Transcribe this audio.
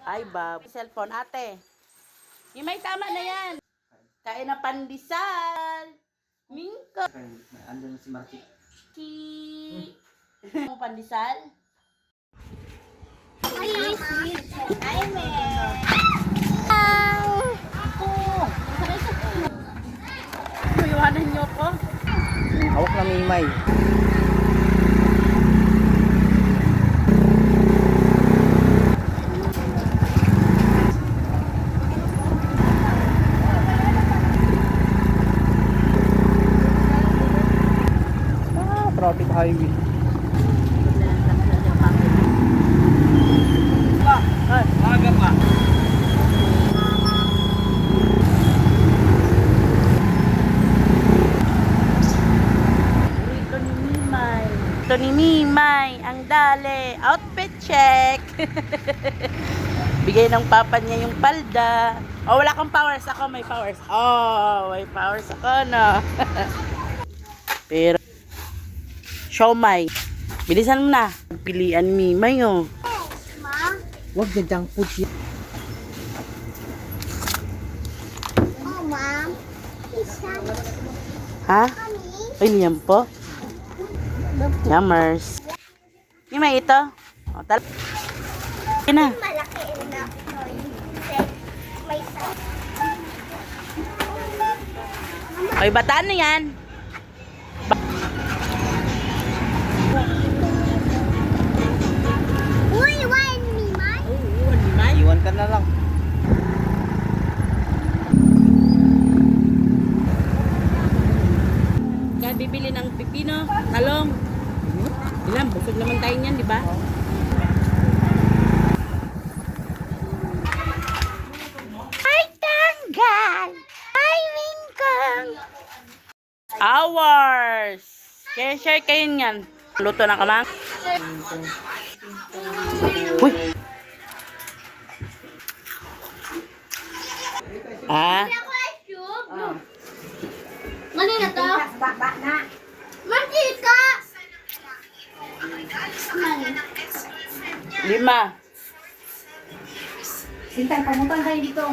Ay, Bob. Cellphone, ate. Yung may tama na yan. Kain na pandesal. Mingko. Andun si Marty. Ang pandesal? Ay, sweet. Ay, me. Iwanan niyo ko. Hawak na Mimay. Traffic highway. Aga pa. Ito ni Mimay, ang dali. Outfit check. Bigay ng papa niya yung palda. Oh, wala kang powers. Ako may powers. Oh, may powers ako, no? Pero, siomay. Bilisan mo na. Pilian Mimay, oh. Huwag na junk food siya. Oh, ma'am. Ha? Ay, niyan po. Yummers. Mimay, ito. O, Yan na. Malaki na. May Ay, bataan na yan. Uy, why me, Mike? Oo, Mimay. Iwan ka na lang. Kaya bibili ng pipino, talong. Ilan, busog naman tayo niyan, di ba? Ay, tanggal! Ay, wingkong! Hours! Kaya share kayo niyan. Luto na ka, ma'am? Uy! Ah? Kanina to? Mantika! 5. Sintay, pamutan kayo dito.